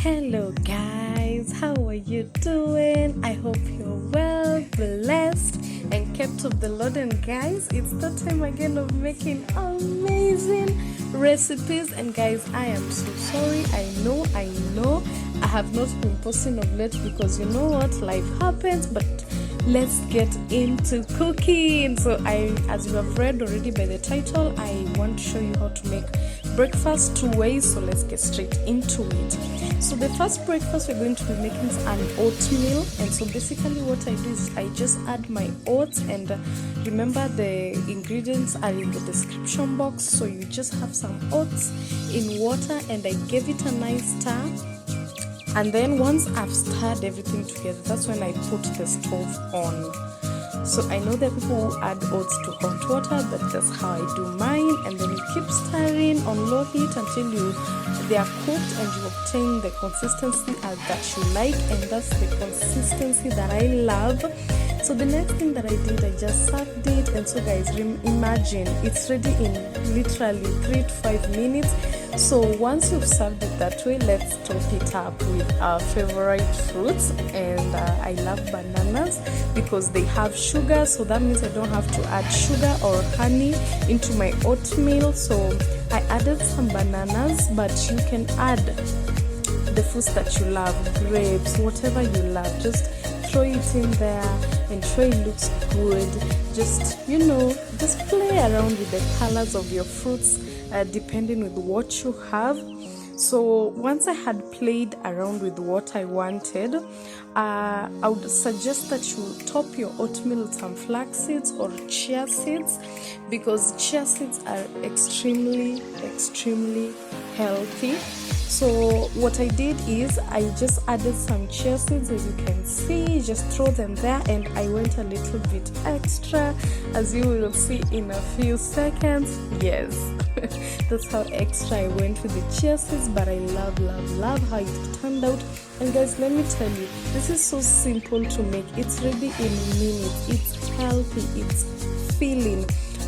Hello guys, how are you doing? I hope you're well, blessed and kept of the Lord. And guys, it's the time again of making amazing recipes. And guys, I am so sorry. I know I have not been posting of late because you know what, life happens. But let's get into cooking. So as you have read already by the title, I want to show you how to make breakfast two ways. So let's get straight into it. So the first breakfast we're going to be making is an oatmeal. And so basically what I do is I just add my oats, and remember the ingredients are in the description box. So you just have some oats in water, and I gave it a nice stir. And then once I've stirred everything together, that's when I put the stove on. So I know that people who add oats to hot water, but that's how I do mine. And then you keep stirring on low heat until they are cooked and you obtain the consistency that you like, and that's the consistency that I love. So the next thing that I did, I just served it. And so guys, imagine it's ready in literally 3 to 5 minutes. So once you've served it that way, let's top it up with our favorite fruits. And I love bananas because they have sugar, so that means I don't have to add sugar or honey into my oatmeal. So I added some bananas, but you can add the fruits that you love, grapes, whatever you love. Just throw it in there and try it looks good. Just just play around with the colors of your fruits depending with what you have. So once I had played around with what I wanted, I would suggest that you top your oatmeal with some flax seeds or chia seeds, because chia seeds are extremely healthy. So what I did is I just added some chia seeds, as you can see, just throw them there, and I went a little bit extra, as you will see in a few seconds. Yes, that's how extra I went with the chia seeds, but I love how it turned out. And guys, let me tell you, this is so simple to make. It's ready in minutes. It's healthy, it's filling.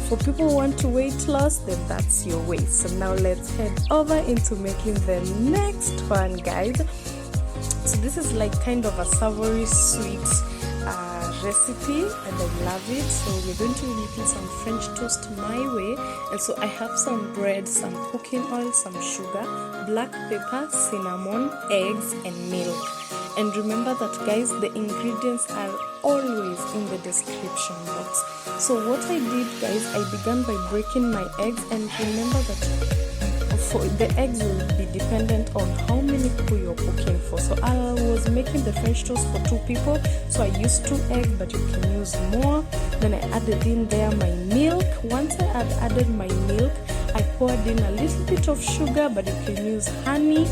For people who want to weight loss, then that's your way. So now let's head over into making the next one, guys. So this is like kind of a savory sweet recipe, and I love it. So we're going to be making some French toast my way. And so I have some bread, some cooking oil, some sugar, black pepper, cinnamon, eggs, and milk. And remember that, guys, the ingredients are always in the description box. So what I did, guys, I began by breaking my eggs. And remember that for the eggs will be dependent on how many people you're cooking for. So I was making the French toast for 2 people, so I used 2 eggs, but you can use more. Then I added in there my milk. Once I had added my milk, I poured in a little bit of sugar, but you can use honey.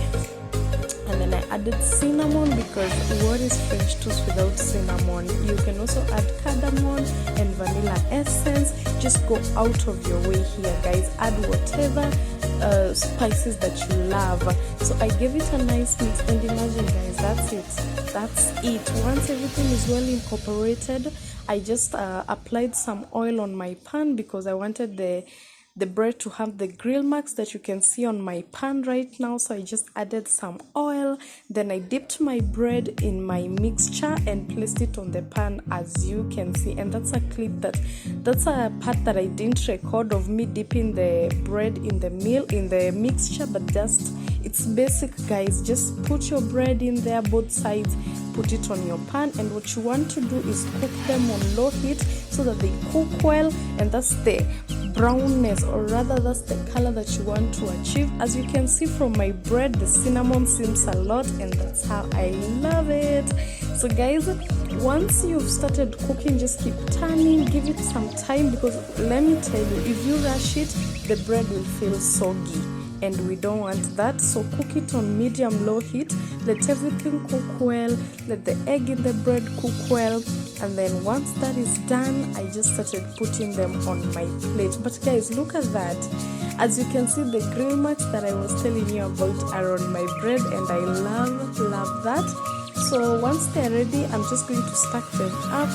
And then I added cinnamon, because what is French toast without cinnamon? You can also add cardamon and vanilla essence. Just go out of your way here, guys. Add whatever spices that you love. So I gave it a nice mix, and imagine, guys, that's it. Once everything is well incorporated, I just applied some oil on my pan, because I wanted the bread to have the grill marks that you can see on my pan right now. So I just added some oil, then I dipped my bread in my mixture and placed it on the pan, as you can see. And that's a clip that's a part that I didn't record of me dipping the bread in the mixture, but just it's basic, guys. Just put your bread in there, both sides, put it on your pan, and what you want to do is cook them on low heat so that they cook well, and that's the brownness, or rather that's the color that you want to achieve. As you can see from my bread, the cinnamon seems a lot, and that's how I love it. So guys, once you've started cooking, just keep turning, give it some time, because let me tell you, if you rush it, the bread will feel soggy, and we don't want that. So cook it on medium low heat, let everything cook well, let the egg in the bread cook well. And then once that is done, I just started putting them on my plate. But guys, look at that. As you can see, the grill marks that I was telling you about are on my bread, and I love that. So once they're ready, I'm just going to stack them up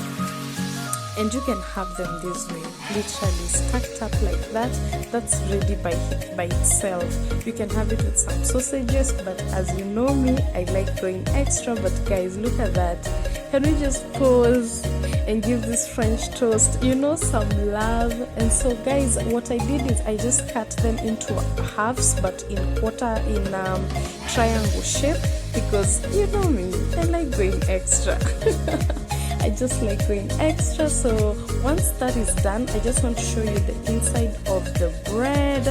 and you can have them this way, literally stacked up like that. That's ready by itself. You can have it with some sausages, but as you know me, I like going extra. But guys, look at that. Can we just pause and give this French toast, you know, some love? And so guys, what I did is I just cut them into halves, but in triangle shape, because you know me, I like going extra. I just like going extra. So once that is done, I just want to show you the inside of the bread,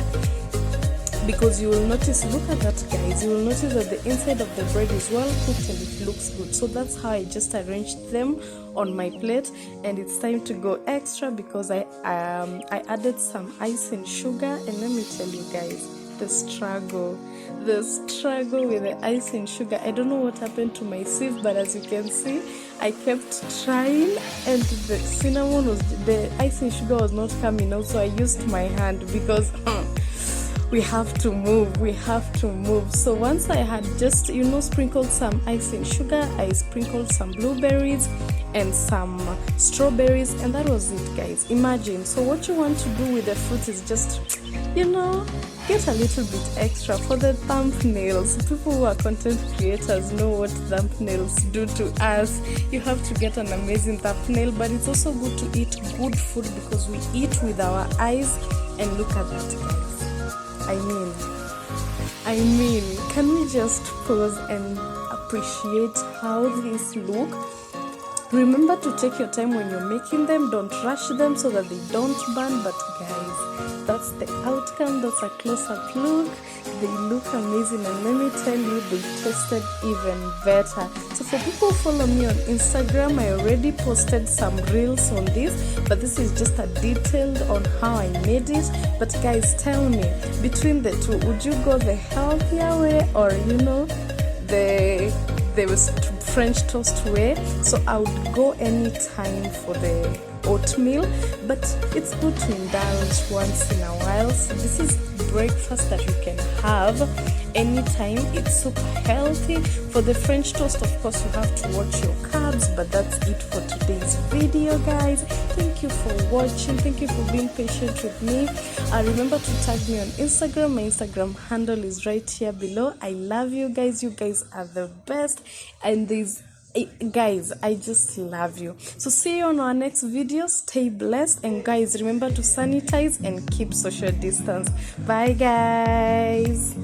because you will notice, look at that guys, you will notice that the inside of the bread is well cooked and it looks good. So that's how I just arranged them on my plate. And it's time to go extra, because I added some ice and sugar. And let me tell you guys, the struggle with the ice and sugar. I don't know what happened to my sieve, but as you can see, I kept trying, and the ice and sugar was not coming out. So I used my hand, because we have to move. So once I had just, you know, sprinkled some ice and sugar, I sprinkled some blueberries and some strawberries, and that was it guys. Imagine. So what you want to do with the fruit is just, you know, get a little bit extra for the thumbnails. People who are content creators know what thumbnails do to us. You have to get an amazing thumbnail, but it's also good to eat good food, because we eat with our eyes. And look at that guys. I mean, can we just pause and appreciate how these look? Remember to take your time when you're making them. Don't rush them so that they don't burn. But guys, that's the outcome. That's a close-up look. They look amazing, and let me tell you, they tasted even better. So for people who follow me on Instagram, I already posted some reels on this, but this is just a detailed on how I made it. But guys, tell me, between the two, would you go the healthier way, or you know, the French toast way? So I would go anytime for the oatmeal, but it's good to indulge once in a while. So this is breakfast that you can have anytime. It's super healthy. For the French toast, of course, you have to watch your carbs, but that's it for today's video guys. Thank you for watching. Thank you for being patient with me. Remember to tag me on Instagram. My Instagram handle is right here below. I love you guys. You guys are the best, and guys, I just love you. So see you on our next video. Stay blessed, and guys, remember to sanitize and keep social distance. Bye guys.